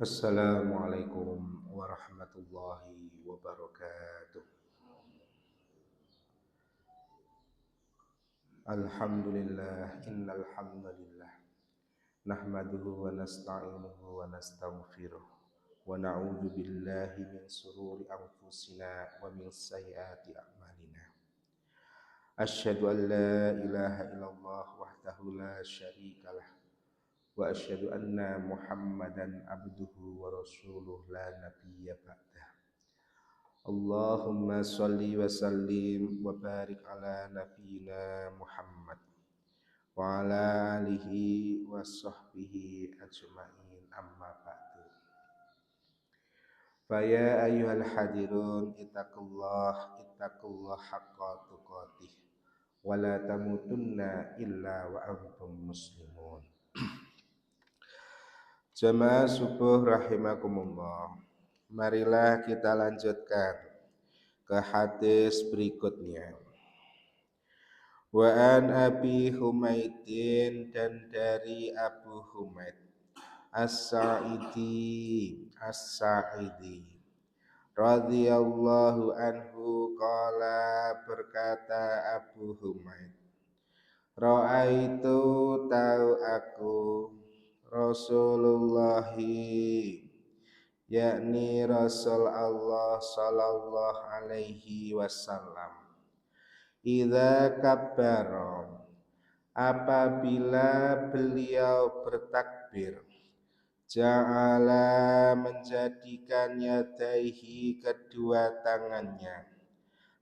Assalamualaikum warahmatullahi wabarakatuh. Alhamdulillah, innal hamdalillah nahmaduhu wa nasta'inuhu wa nastaghfiruh wa na'udzu billahi min sururi anfusina wa min sayyiati a'malina. Asyhadu an la ilaha illallah wahdahu la syarikalah wa asyhadu anna Muhammadan abduhu wa rasuluh la nabiyya ba'dah. Allahumma salli wa sallim wa barik ala nabiyyina Muhammad wa ala alihi wa sahbihi ajma'in amma ba'du. Faya ayyuhal hadirun ittaqullah haqqa tuqatih wa la tamutunna illa wa antum muslimun. Jamaah subuh rahimakumullah. Marilah kita lanjutkan ke hadis berikutnya. Wa an Abi Humaidin, dan dari Abu Humaid As-Sa'idi radhiyallahu anhu qala, berkata Abu Humaid, ra'aitu, tahu aku, Rasulullahi, yakni Rasul Allah sallallahu alaihi wasallam, idza kabbara, apabila beliau bertakbir, ja'ala, menjadikan yadaihi, kedua tangannya,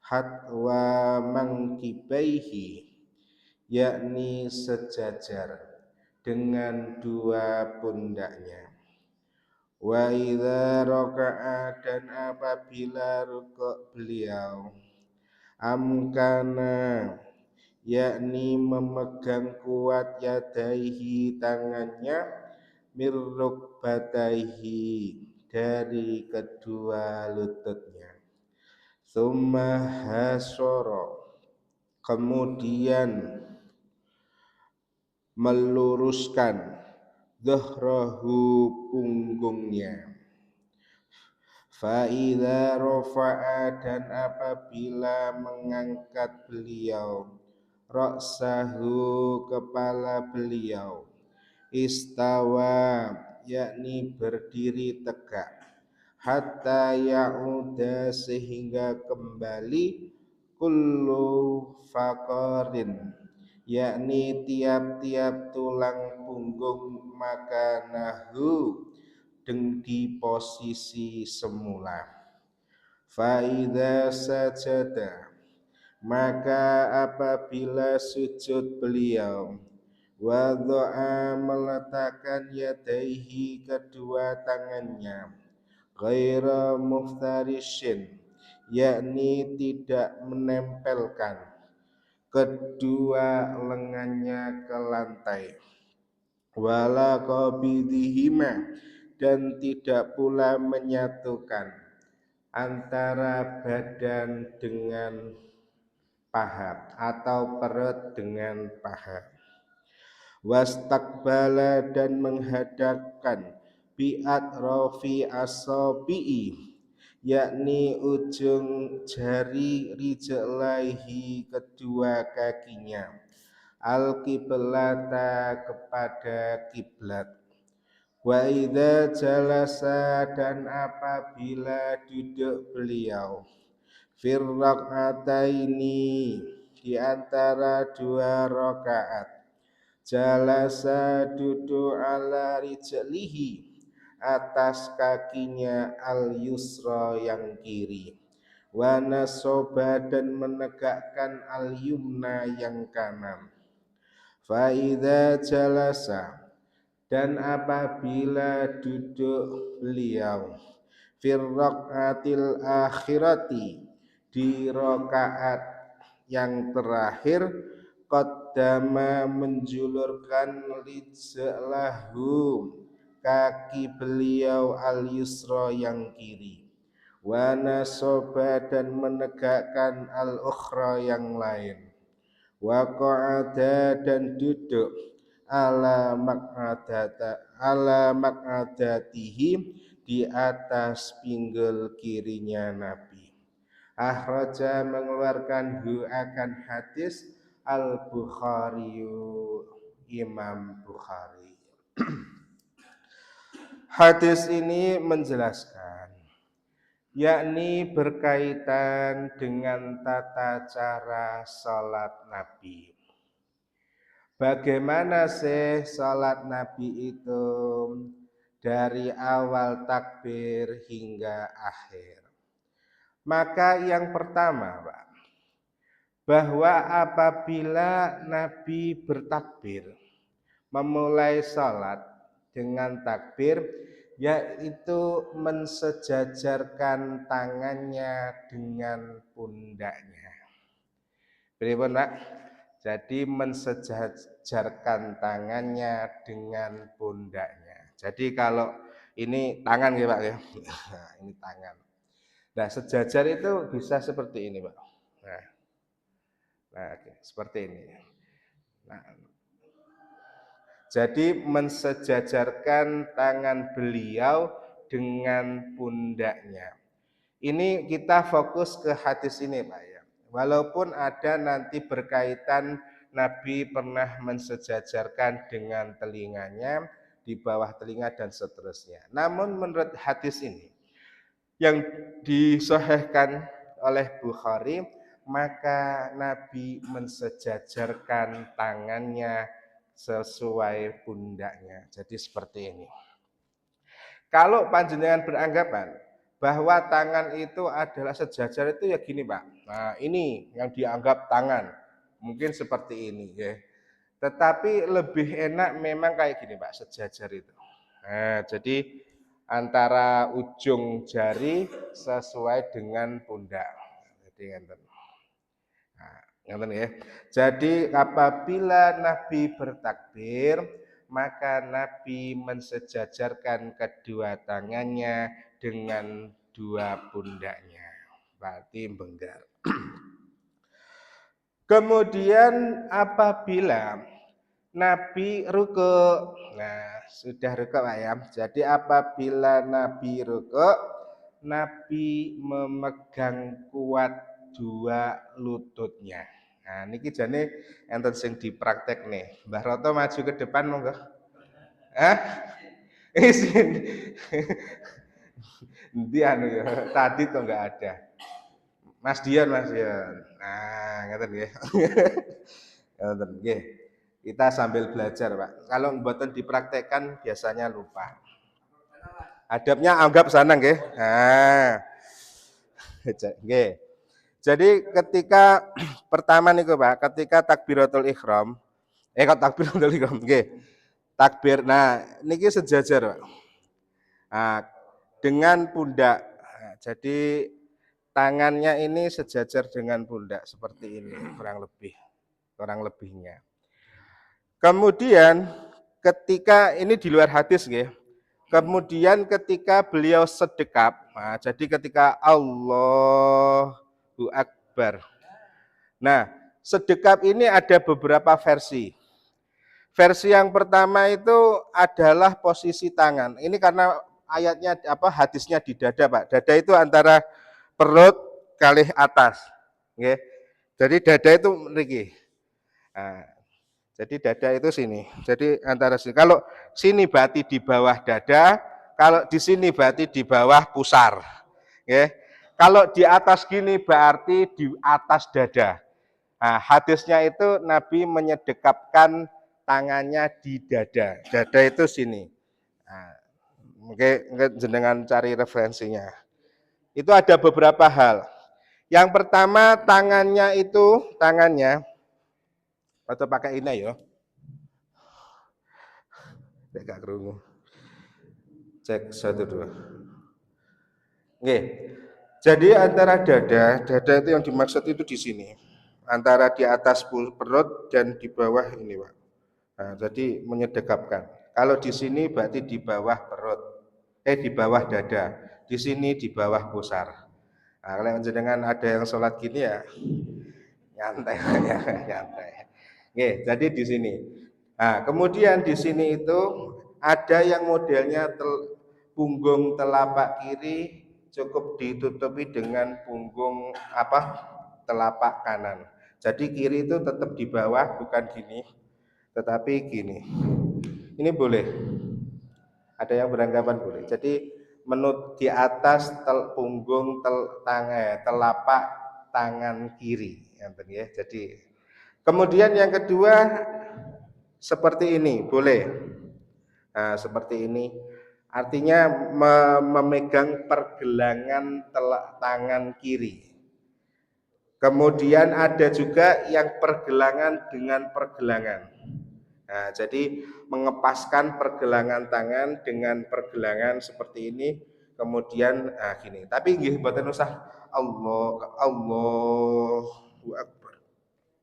hatwa mangkibaihi, yakni sejajar dengan dua pundaknya. Wa idza raka'a, dan apabila rukuk beliau, amkana, yakni memegang kuat yadaihi, tangannya, mirrukbataihi, dari kedua lututnya. Tsumma hasoro, kemudian meluruskan, dhahrahu, punggungnya. Fa'idha rofa'a, dan apabila mengangkat beliau, ra'sahu, kepala beliau, istawa, yakni berdiri tegak, hatta ya'uda, sehingga kembali, kullu faqarin, yakni tiap-tiap tulang punggung, makanahu, di posisi semula. Faidha sajada, maka apabila sujud beliau, wadha'a, meletakkan yadaihi, kedua tangannya, ghaira muftarishin, yakni tidak menempelkan kedua lengannya ke lantai, wala qabidihima, dan tidak pula menyatukan antara badan dengan paha atau perut dengan paha. Wastaqbala, dan menghadapkan, bi'at rofi asobi'i, yakni ujung jari, rijlaihi, kedua kakinya, al-qiblata, kepada kiblat. Wa idza jalasa, dan apabila duduk beliau, fir rak'ataini, di antara dua rakaat, jalasa, duduk, ala rijlihi, atas kakinya, al yusra, yang kiri, wa nasoba, dan menegakkan, al yumna, yang kanan. Fa idza jalasa, dan apabila duduk beliau, fir rak'atil akhirati, di rakaat yang terakhir, qaddama, menjulurkan, rijlahu, kaki beliau, al yusra, yang kiri, wa nasoba, dan menegakkan, al ukhra, yang lain, wa qa'ada, dan duduk, ala maq'adatihi, di atas pinggul kirinya Nabi. Akhraja, mengeluarkan hu akan hadis Al-Bukhari, Imam Bukhari. Hadis ini menjelaskan, yakni berkaitan dengan tata cara salat Nabi. Bagaimana sih salat Nabi itu dari awal takbir hingga akhir? Maka yang pertama, Pak, bahwa apabila Nabi bertakbir, memulai salat dengan takbir, yaitu mensejajarkan tangannya dengan pundaknya. Pripun, Pak? Jadi mensejajarkan tangannya dengan pundaknya. Jadi kalau ini tangan ya Pak ya. Nah, ini tangan. Nah, sejajar itu bisa seperti ini, Pak. Nah, oke, seperti ini. Nah, jadi mensejajarkan tangan beliau dengan pundaknya. Ini kita fokus ke hadis ini, Pak ya. Walaupun ada nanti berkaitan Nabi pernah mensejajarkan dengan telinganya, di bawah telinga dan seterusnya. Namun menurut hadis ini yang disahihkan oleh Bukhari, maka Nabi mensejajarkan tangannya sesuai pundaknya. Jadi seperti ini. Kalau panjenengan beranggapan bahwa tangan itu adalah sejajar, itu ya gini Pak. Nah ini yang dianggap tangan, mungkin seperti ini ya. Tetapi lebih enak memang kayak gini Pak, sejajar itu. Nah jadi antara ujung jari sesuai dengan pundak. Jadi ngeten ya. Jadi apabila Nabi bertakbir, maka Nabi mensejajarkan kedua tangannya dengan dua pundaknya. Berarti benggar. Kemudian apabila Nabi ruku, nah sudah ruku Pak ya. Jadi apabila Nabi ruku, Nabi memegang kuat dua lututnya. Nah niki jane enten sing dipraktek nih. Mbah Roto maju ke depan monggo. Isin. Nanti anu ya, tadi tuh enggak ada. Mas Dion. Nah, ngeten nggih. Ngeten nggih. Kita sambil belajar, Pak. Kalau mboten dipraktekkan biasanya lupa. Adabnya anggap sana nggih. Nah. Nggih. Jadi ketika pertama niku Pak, ketika takbiratul ihram, kok takbiratul ihram nggih. Takbir. Nah, niki sejajar, Pak. Nah, dengan pundak. Nah, jadi tangannya ini sejajar dengan pundak seperti ini kurang lebihnya. Kemudian ketika ini di luar hadis nggih. Kemudian ketika beliau sedekap, nah, jadi ketika Allahu Akbar. Nah, sedekap ini ada beberapa versi. Versi yang pertama itu adalah posisi tangan. Ini karena ayatnya hadisnya di dada, Pak. Dada itu antara perut kali atas. Okay. Jadi dada itu mriki. Nah, jadi dada itu sini. Jadi antara sini. Kalau sini berarti di bawah dada, kalau di sini berarti di bawah pusar. Okay. Kalau di atas gini berarti di atas dada. Nah, hadisnya itu Nabi menyedekapkan tangannya di dada. Dada itu sini. Nah, mungkin jenengan cari referensinya. Itu ada beberapa hal. Yang pertama tangannya atau pakai ini ya. Gak kerungu. Cek 1 2. Oke. Jadi antara dada itu yang dimaksud itu di sini. Antara di atas perut dan di bawah ini, Pak. Nah, jadi menyedekapkan. Kalau di sini berarti di bawah perut. Di bawah dada. Di sini di bawah pusar. Nah, kalau jenengan ada yang sholat gini ya nyantai. Oke, jadi di sini. Nah, kemudian di sini itu ada yang modelnya punggung telapak kiri cukup ditutupi dengan punggung telapak kanan. Jadi kiri itu tetap di bawah, bukan gini, tetapi gini. Ini boleh. Ada yang beranggapan boleh. Jadi menut di atas punggung telapak tangan kiri, ya. Jadi kemudian yang kedua seperti ini, boleh. Nah, seperti ini. Artinya memegang pergelangan tangan kiri. Kemudian ada juga yang pergelangan dengan pergelangan. Nah, jadi mengepaskan pergelangan tangan dengan pergelangan seperti ini. Kemudian gini. Tapi nggih mboten usah Allahu Akbar.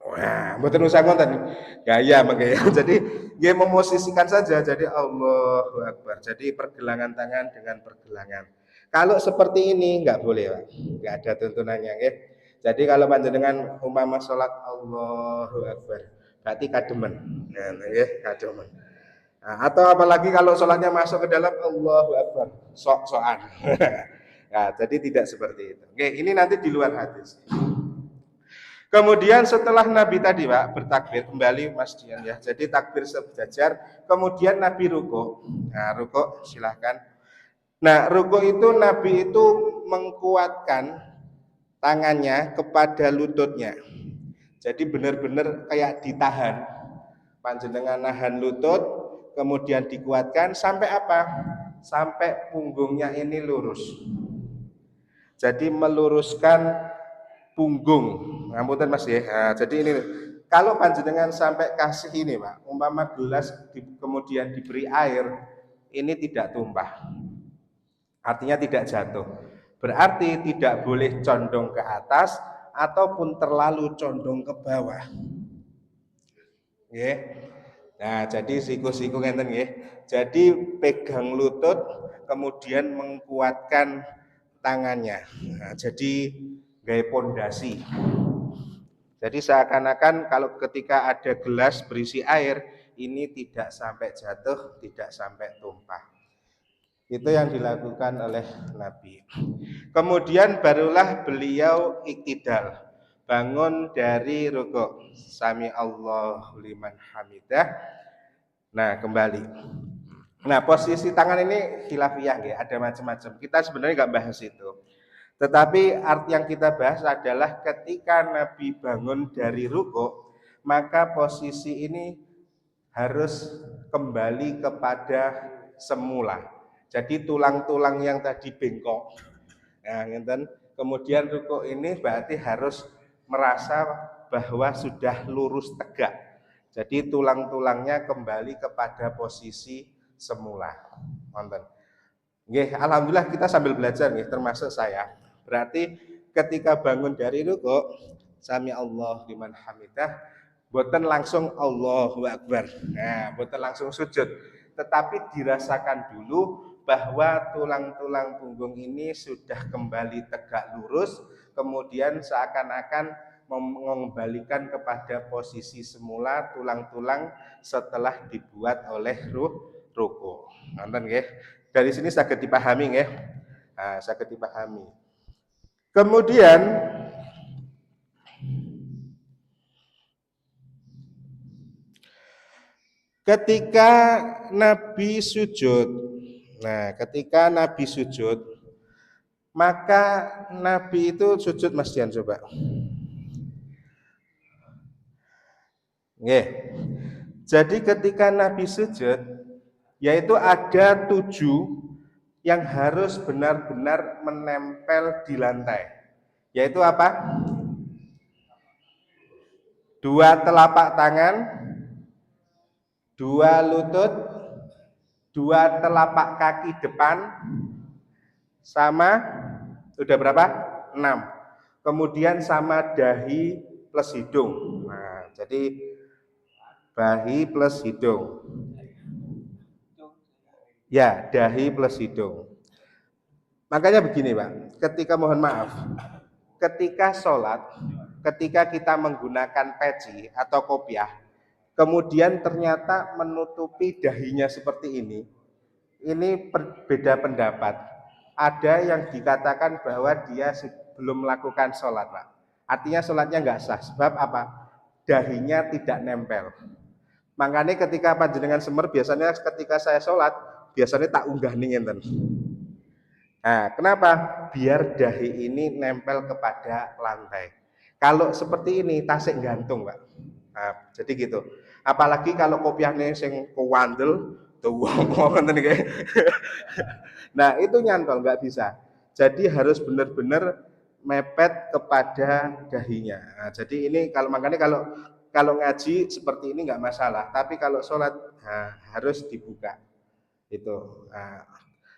Wah, mboten usah ngoten. Gaya mangke ya. Jadi nggih memosisikan saja, jadi Allahu Akbar. Jadi pergelangan tangan dengan pergelangan. Kalau seperti ini nggak boleh, Pak. Nggak ada tuntunannya, nggih. Jadi kalau panjenengan umpama salat Allahu Akbar, berarti kademen. Nah, nggih, kademen. Nah, atau apalagi kalau sholatnya masuk ke dalam Allahu Akbar, sok-sokan. Nah, jadi tidak seperti itu. Oke, ini nanti di luar hadis. Kemudian setelah Nabi tadi Pak bertakbir kembali Mas Dian ya. Jadi takbir sejajar, kemudian Nabi ruko. Nah, ruko silahkan. Nah, ruko itu Nabi itu mengkuatkan tangannya kepada lututnya. Jadi benar-benar kayak ditahan. Panjenengan nahan lutut, kemudian dikuatkan sampai apa? Sampai punggungnya ini lurus. Jadi meluruskan punggung. Ngapunten Mas ya. Nah, jadi ini kalau panjenengan sampai kasih ini Pak, umpama gelas kemudian diberi air, ini tidak tumpah. Artinya tidak jatuh. Berarti tidak boleh condong ke atas ataupun terlalu condong ke bawah. Nggih. Nah, jadi siku-siku ngenten nggih. Jadi pegang lutut kemudian menguatkan tangannya. Nah, jadi gaya pondasi. Jadi seakan-akan kalau ketika ada gelas berisi air, ini tidak sampai jatuh, tidak sampai tumpah. Itu yang dilakukan oleh Nabi. Kemudian barulah beliau iktidal, bangun dari rukuk. Sami Allahu liman hamidah. Nah, kembali. Nah, posisi tangan ini khilafiyah ya, ada macam-macam. Kita sebenarnya nggak bahas itu. Tetapi arti yang kita bahas adalah ketika Nabi bangun dari rukuk, maka posisi ini harus kembali kepada semula. Jadi tulang-tulang yang tadi bengkok, nah, kemudian rukuk ini berarti harus merasa bahwa sudah lurus tegak. Jadi tulang-tulangnya kembali kepada posisi semula. Nggih, alhamdulillah kita sambil belajar nih, termasuk saya. Berarti ketika bangun dari rukuk, sami Allah liman hamidah, boten langsung Allahu Akbar. Nah, boten langsung sujud, tetapi dirasakan dulu bahwa tulang-tulang punggung ini sudah kembali tegak lurus, kemudian seakan-akan mengembalikan kepada posisi semula tulang-tulang setelah dibuat oleh rukuk. Nonton nggih. Dari sini saged dipahami nggih. Nah, saged dipahami. Kemudian ketika Nabi sujud. Nah, ketika Nabi sujud, maka Nabi itu sujud Mas Dian coba. Nggih. Jadi ketika Nabi sujud, yaitu ada 7 yang harus benar-benar menempel di lantai. Yaitu apa? 2 telapak tangan, 2 lutut, 2 telapak kaki depan, sama udah berapa? 6. Kemudian sama dahi plus hidung. Nah, jadi dahi plus hidung. Ya, dahi plus hidung. Makanya begini Pak, ketika mohon maaf, ketika sholat, ketika kita menggunakan peci atau kopiah, kemudian ternyata menutupi dahinya seperti ini beda pendapat. Ada yang dikatakan bahwa dia belum melakukan sholat, Pak. Artinya sholatnya nggak sah. Sebab apa? Dahinya tidak nempel. Makanya ketika panjenengan semer, biasanya ketika saya sholat, biasanya tak unggah nih ngenten. Nah, kenapa? Biar dahi ini nempel kepada lantai. Kalau seperti ini tasik gantung, Pak. Nah, jadi gitu. Apalagi kalau kopiahnya sing kewandel, tuh ngomong kayak. Nah, itu nyantol nggak bisa. Jadi harus benar-benar mepet kepada dahinya. Nah, jadi ini kalau makanya kalau ngaji seperti ini nggak masalah. Tapi kalau sholat harus dibuka. Itu. Nah,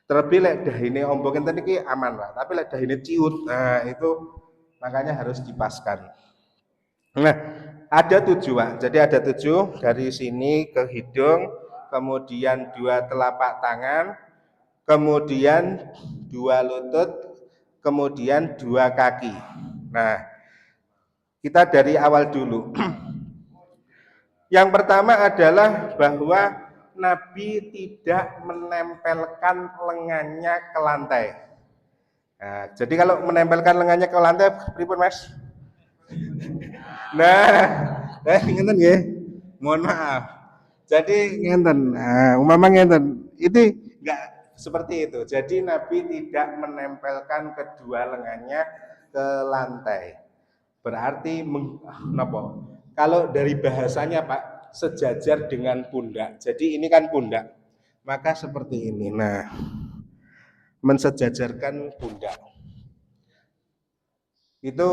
terlebih lek dahine ombongan tadi ki aman lah. Tapi lek dahine ciut, nah itu makanya harus dipaskan. Nah, ada 7, Pak. Jadi ada 7 dari sini ke hidung, kemudian 2 telapak tangan, kemudian 2 lutut, kemudian 2 kaki. Nah, kita dari awal dulu. Yang pertama adalah bahwa Nabi tidak menempelkan lengannya ke lantai. Nah, jadi kalau menempelkan lengannya ke lantai, pripun Mas? Nah, ngenten nggih. Mohon maaf. Jadi ngenten. Nah, umpama ngenten. Itu enggak seperti itu. Jadi Nabi tidak menempelkan kedua lengannya ke lantai. Berarti napa? Kalau dari bahasanya Pak, sejajar dengan pundak. Jadi ini kan pundak. Maka seperti ini. Nah, mensejajarkan pundak. Itu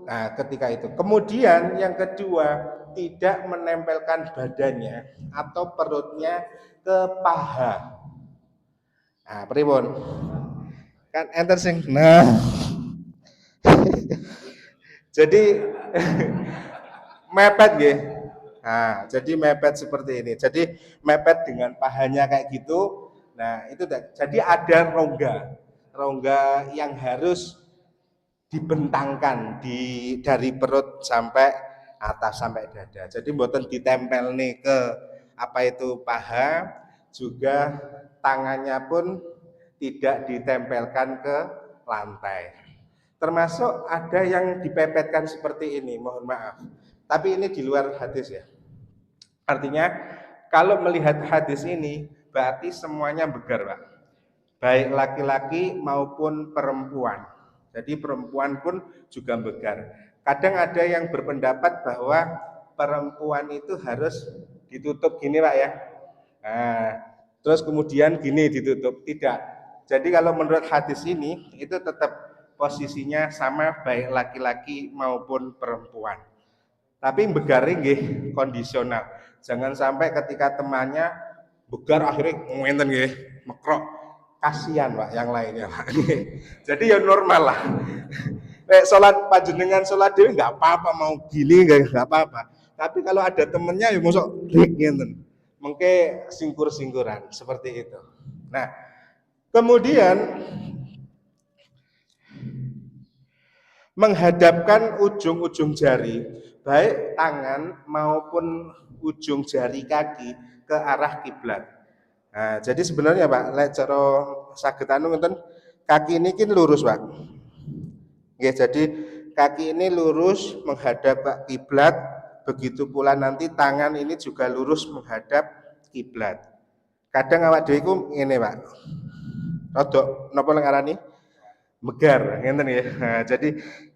ketika itu. Kemudian yang kedua, tidak menempelkan badannya atau perutnya ke paha. Nah, pripun? Kan enter sing. Nah. Jadi mepet nggih. Nah, jadi mepet seperti ini. Jadi mepet dengan pahanya kayak gitu. Nah, itu jadi ada rongga yang harus dibentangkan dari perut sampai atas sampai dada. Jadi mboten ditempel nih ke apa itu paha, juga tangannya pun tidak ditempelkan ke lantai. Termasuk ada yang dipepetkan seperti ini, mohon maaf. Tapi ini di luar hadis ya. Artinya kalau melihat hadis ini berarti semuanya begar, Pak. Baik laki-laki maupun perempuan. Jadi perempuan pun juga begar. Kadang ada yang berpendapat bahwa perempuan itu harus ditutup gini Pak ya. Nah, terus kemudian gini ditutup. Tidak. Jadi kalau menurut hadis ini itu tetap posisinya sama baik laki-laki maupun perempuan. Tapi begari nggih kondisional. Jangan sampai ketika temannya begar akhirnya ngenten nggih, mekrok. Kasihan Pak yang lainnya Pak. Jadi ya normal lah. Sholat panjenengan sholat dewi nggak apa-apa, mau gini nggak apa-apa. Tapi kalau ada temennya ya mosok break ngenten. Mungkin singkur-singkuran seperti itu. Nah, kemudian menghadapkan ujung-ujung jari, baik tangan maupun ujung jari kaki ke arah kiblat. Nah, jadi sebenarnya Pak, lek cara saged anu ngenten, kaki ini kan lurus, Pak. Nggih, jadi kaki ini lurus menghadap ke kiblat, begitu pula nanti tangan ini juga lurus menghadap kiblat. Kadang awak dhewe iku ngene, Pak. Rodok napa ngarani? Megar, ngenten ya. Nah, jadi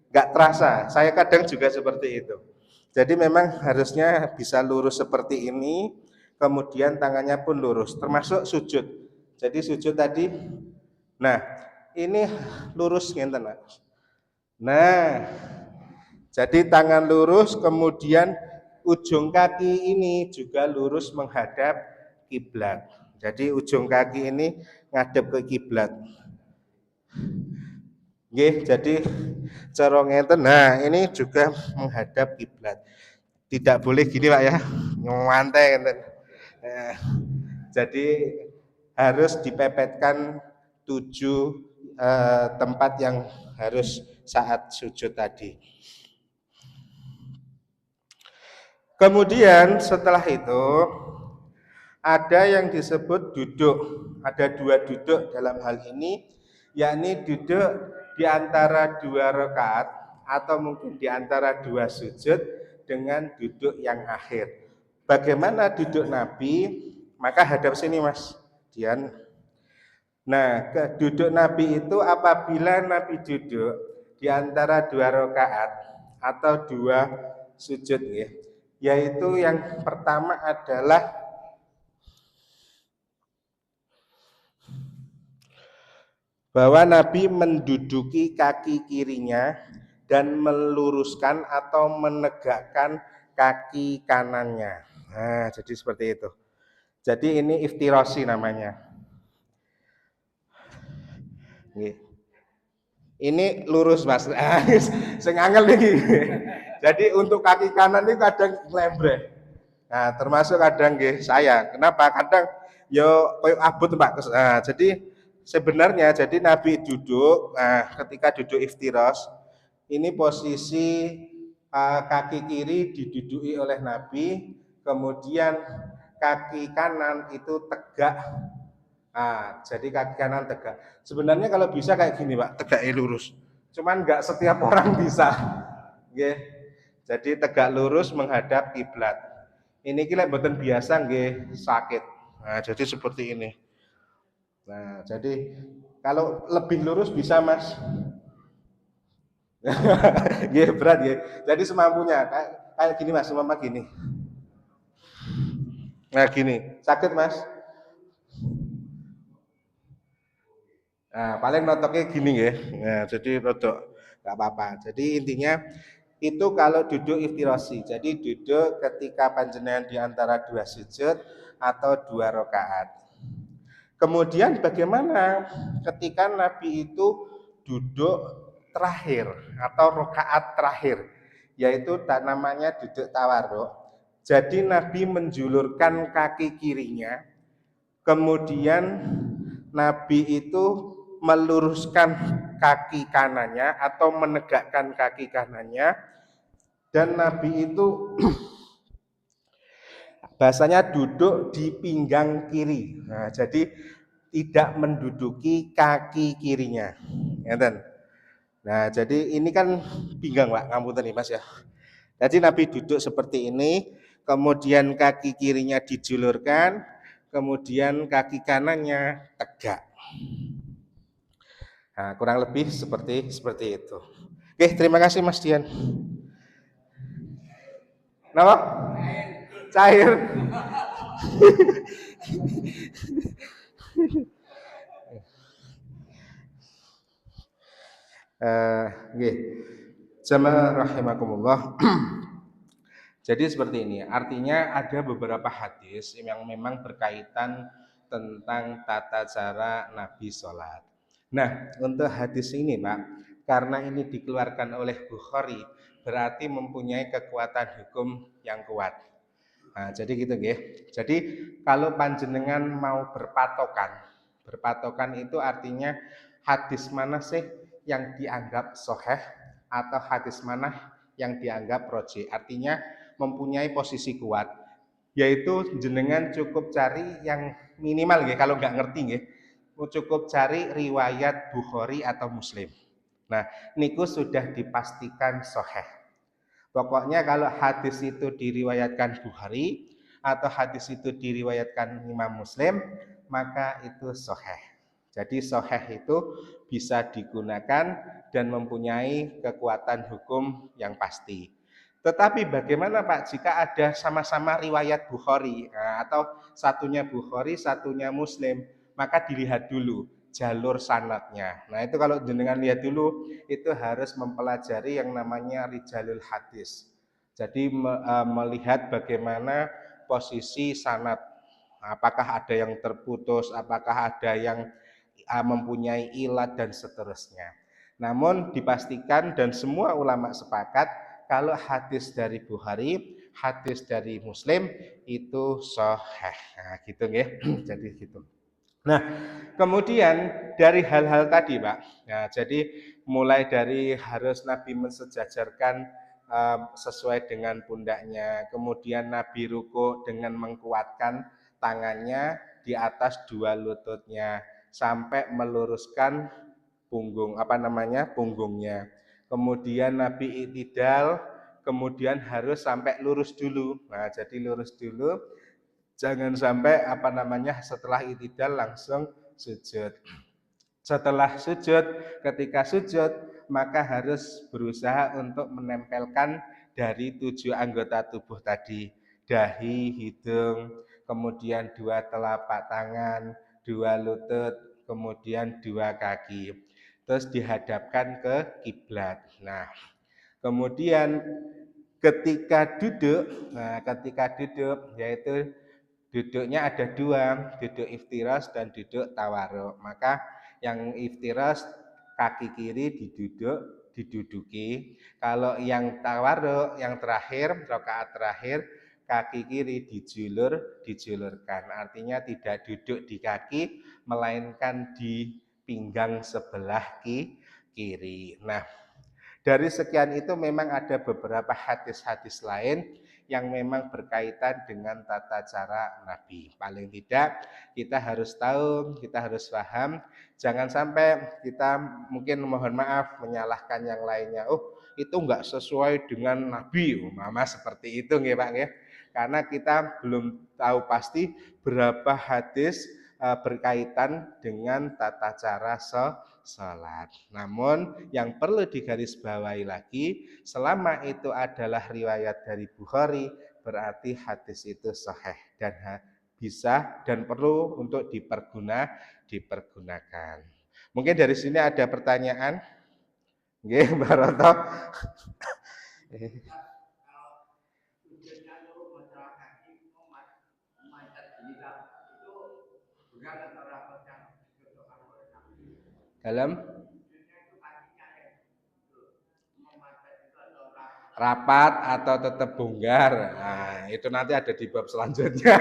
nggak terasa. Saya kadang juga seperti itu. Jadi memang harusnya bisa lurus seperti ini, kemudian tangannya pun lurus, termasuk sujud. Jadi sujud tadi, nah ini lurus ngenten, Pak. Nah, jadi tangan lurus, kemudian ujung kaki ini juga lurus menghadap kiblat. Jadi ujung kaki ini ngadep ke kiblat. Nggih, jadi cara ngeten. Nah, ini juga menghadap kiblat. Tidak boleh gini, Pak ya. Nyantai ngeten. Nah, jadi harus dipepetkan 7 tempat yang harus saat sujud tadi. Kemudian setelah itu ada yang disebut duduk. Ada dua duduk dalam hal ini, yakni duduk di antara dua rakaat atau mungkin di antara dua sujud dengan duduk yang akhir. Bagaimana duduk Nabi? Maka hadap sini Mas Dian. Nah, duduk Nabi itu apabila Nabi duduk di antara dua rakaat atau dua sujud ya. Yaitu yang pertama adalah bahwa Nabi menduduki kaki kirinya dan meluruskan atau menegakkan kaki kanannya. Nah, jadi seperti itu. Jadi ini iftirasi namanya. Ini lurus Mas. Sing angel iki. Jadi untuk kaki kanan ini kadang lembreh. Nah, termasuk kadang nggih saya. Kenapa? Kadang yo koyo abot Pak. Nah, jadi sebenarnya jadi Nabi duduk, ketika duduk iftiras, ini posisi kaki kiri diduduki oleh Nabi, kemudian kaki kanan itu tegak. Jadi kaki kanan tegak. Sebenarnya kalau bisa kayak gini Pak, tegak lurus. Cuman nggak setiap orang bisa. Nggih. Jadi tegak lurus menghadap kiblat. Ini kira mboten biasa nggih sakit. Nah, jadi seperti ini. Nah, jadi kalau lebih lurus bisa Mas. Nggih berat ya. Jadi semampunya kayak gini Mas, semampu gini. Nah, gini. Sakit Mas? Nah, paling notoknya gini ya. Nah, jadi rodok nggak apa-apa. Jadi intinya itu kalau duduk iftirasi. Jadi duduk ketika panjenengan di antara dua sujud atau dua rakaat. Kemudian bagaimana ketika Nabi itu duduk terakhir atau rakaat terakhir, yaitu namanya duduk tawarruk. Jadi Nabi menjulurkan kaki kirinya, kemudian Nabi itu meluruskan kaki kanannya atau menegakkan kaki kanannya, dan Nabi itu bahasanya duduk di pinggang kiri. Nah, jadi tidak menduduki kaki kirinya. Nah, jadi ini kan pinggang Pak, ngapunten nih Mas ya. Jadi Nabi duduk seperti ini, kemudian kaki kirinya dijulurkan, kemudian kaki kanannya tegak. Nah, kurang lebih seperti itu. Oke, terima kasih Mas Dian. Kenapa? Cair. Nggih. Jamaah rahimakumullah. Jadi seperti ini, artinya ada beberapa hadis yang memang berkaitan tentang tata cara Nabi sholat. Nah, untuk hadis ini Pak, karena ini dikeluarkan oleh Bukhari, berarti mempunyai kekuatan hukum yang kuat. Nah, jadi gitu ya. Jadi kalau panjenengan mau berpatokan itu artinya hadis mana sih yang dianggap soheh atau hadis mana yang dianggap roji. Artinya mempunyai posisi kuat, yaitu jenengan cukup cari yang minimal ya, kalau nggak ngerti ya, cukup cari riwayat Bukhari atau Muslim. Nah, niku sudah dipastikan soheh. Pokoknya kalau hadis itu diriwayatkan Bukhari atau hadis itu diriwayatkan Imam Muslim, maka itu soheh. Jadi soheh itu bisa digunakan dan mempunyai kekuatan hukum yang pasti. Tetapi bagaimana Pak jika ada sama-sama riwayat Bukhari, atau satunya Bukhari, satunya Muslim, maka dilihat dulu jalur sanadnya. Nah itu kalau jenengan lihat dulu, itu harus mempelajari yang namanya rijalul hadis. Jadi melihat bagaimana posisi sanad, apakah ada yang terputus, apakah ada yang mempunyai ilat dan seterusnya. Namun dipastikan dan semua ulama sepakat kalau hadis dari Bukhari, hadis dari Muslim itu sahih. Nah, gitu ya. Jadi gitu. Nah, kemudian dari hal-hal tadi, Pak. Nah, jadi mulai dari harus Nabi mensejajarkan sesuai dengan pundaknya. Kemudian Nabi ruku dengan menguatkan tangannya di atas dua lututnya sampai meluruskan punggungnya. Kemudian Nabi i'tidal, kemudian harus sampai lurus dulu. Nah, jadi lurus dulu, jangan sampai setelah i'tidal langsung sujud. Setelah sujud, ketika sujud maka harus berusaha untuk menempelkan dari 7 anggota tubuh tadi, dahi, hidung, kemudian 2 telapak tangan, 2 lutut, kemudian 2 kaki. Terus dihadapkan ke kiblat. Nah, kemudian ketika duduk yaitu duduknya ada 2, duduk iftiras dan duduk tawaruk. Maka yang iftiras kaki kiri diduduki. Kalau yang tawaruk yang terakhir, rakaat terakhir, kaki kiri dijulurkan. Artinya tidak duduk di kaki melainkan di pinggang sebelah kiri. Nah, dari sekian itu memang ada beberapa hadis-hadis lain yang memang berkaitan dengan tata cara Nabi. Paling tidak kita harus tahu, kita harus paham. Jangan sampai kita mungkin mohon maaf menyalahkan yang lainnya. Oh, itu enggak sesuai dengan Nabi. Mama seperti itu nggih Pak nggih. Karena kita belum tahu pasti berapa hadis berkaitan dengan tata cara salat. Namun yang perlu digarisbawahi lagi, selama itu adalah riwayat dari Bukhari, berarti hadis itu sahih dan bisa dan perlu untuk dipergunakan. Mungkin dari sini ada pertanyaan? Nggih, Mbak Roto. Dalam rapat atau tetap bongkar. Nah, itu nanti ada di bab selanjutnya.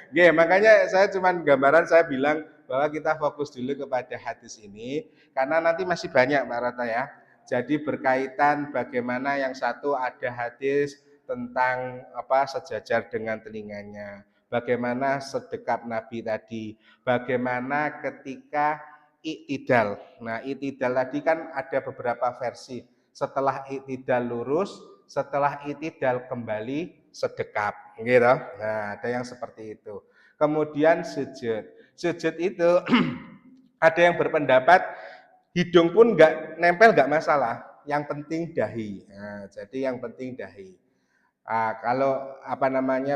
Oke, makanya saya cuman gambaran saya bilang bahwa kita fokus dulu kepada hadis ini karena nanti masih banyak Mbak Rata ya. Jadi berkaitan bagaimana yang satu ada hadis tentang sejajar dengan telinganya. Bagaimana sedekap Nabi tadi, bagaimana ketika i'tidal. Nah, i'tidal tadi kan ada beberapa versi. Setelah i'tidal lurus, setelah i'tidal kembali sedekap, gitu. Nah, ada yang seperti itu. Kemudian sujud. Sujud itu ada yang berpendapat hidung pun nggak nempel nggak masalah. Yang penting dahi. Nah, jadi yang penting dahi. Kalau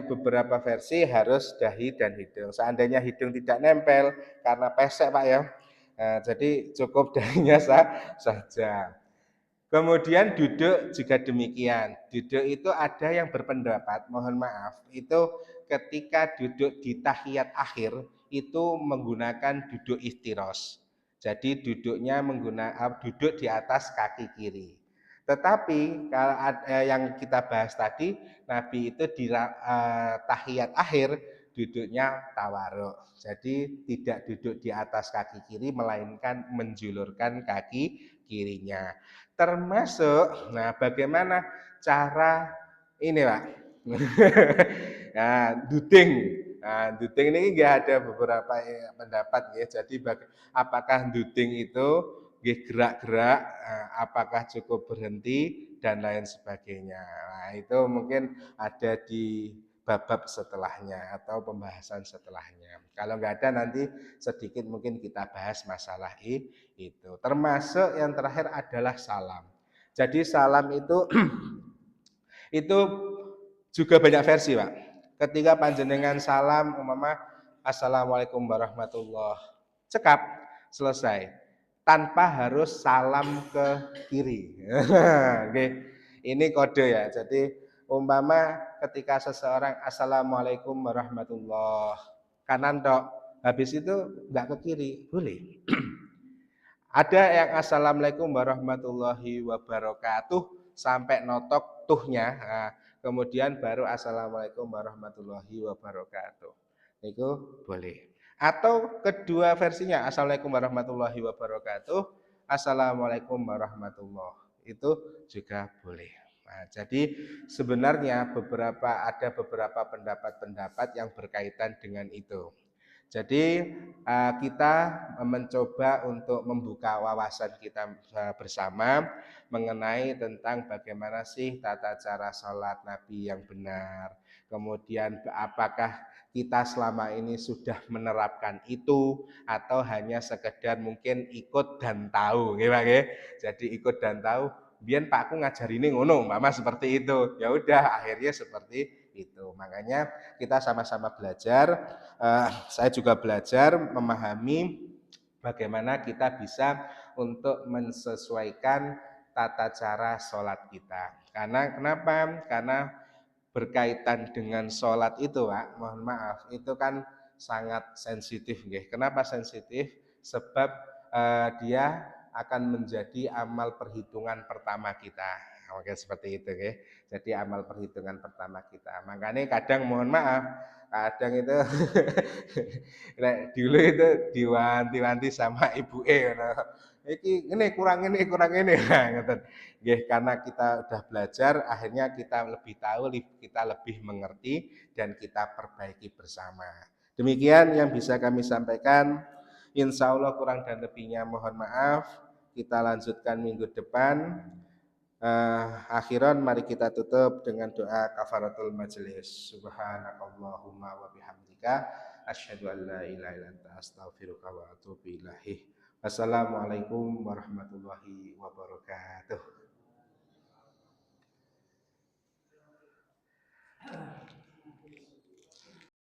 beberapa versi harus dahi dan hidung. Seandainya hidung tidak nempel karena pesek Pak ya. Nah, jadi cukup dahinya saja. Kemudian duduk juga demikian. Duduk itu ada yang berpendapat, mohon maaf, itu ketika duduk di tahiyat akhir itu menggunakan duduk iftiros. Jadi duduknya duduk di atas kaki kiri. Tetapi kalau yang kita bahas tadi, Nabi itu di tahiyat akhir duduknya tawaruk. Jadi tidak duduk di atas kaki kiri melainkan menjulurkan kaki kirinya. Termasuk bagaimana cara ini Pak. Nah, duding. Nah, duding ini enggak ada beberapa pendapat ya. Jadi apakah duding itu gerak-gerak, apakah cukup berhenti dan lain sebagainya. Nah, itu mungkin ada di bab-bab setelahnya atau pembahasan setelahnya. Kalau nggak ada nanti sedikit mungkin kita bahas masalah itu. Termasuk yang terakhir adalah salam. Jadi salam itu itu juga banyak versi, Pak. Ketika panjenengan salam assalamualaikum warahmatullah, cekap selesai. Tanpa harus salam ke kiri. Oke. Ini kode ya. Jadi umpama ketika seseorang assalamualaikum warahmatullah, kanan tok, habis itu enggak ke kiri, boleh. Ada yang assalamualaikum warahmatullahi wabarakatuh sampai notok tuhnya, kemudian baru assalamualaikum warahmatullahi wabarakatuh. Itu boleh. Atau kedua versinya assalamualaikum warahmatullahi wabarakatuh, assalamualaikum warahmatullahi, itu juga boleh. Nah, jadi sebenarnya ada beberapa pendapat-pendapat yang berkaitan dengan itu. Jadi kita mencoba untuk membuka wawasan kita bersama mengenai tentang bagaimana sih tata cara sholat Nabi yang benar. Kemudian apakah kita selama ini sudah menerapkan itu atau hanya sekedar mungkin ikut dan tahu, gitu ya. Jadi ikut dan tahu. Biar Pakku ngajarin ngono, mama seperti itu. Ya udah, akhirnya seperti itu. Makanya kita sama-sama belajar. Saya juga belajar memahami bagaimana kita bisa untuk mensesuaikan tata cara sholat kita. Karena kenapa? Karena berkaitan dengan sholat itu, Pak, mohon maaf, itu kan sangat sensitif, nggih. Kenapa sensitif? Sebab dia akan menjadi amal perhitungan pertama kita. Oke, seperti itu, nggih. Jadi amal perhitungan pertama kita. Makanya kadang mohon maaf, kadang itu dulu itu diwanti-wanti sama ibu ini kurang ini kurang ini. Nah, nggih, karena kita udah belajar, akhirnya kita lebih tahu, kita lebih mengerti, dan kita perbaiki bersama. Demikian yang bisa kami sampaikan. Insya Allah kurang dan lebihnya mohon maaf. Kita lanjutkan minggu depan. Akhiran mari kita tutup dengan doa kafaratul majelis. Subhanakallahumma wa bihamdika asyhadu an la ilaha illa anta astaghfiruka wa atubu ilaih. Wassalamualaikum warahmatullahi wabarakatuh.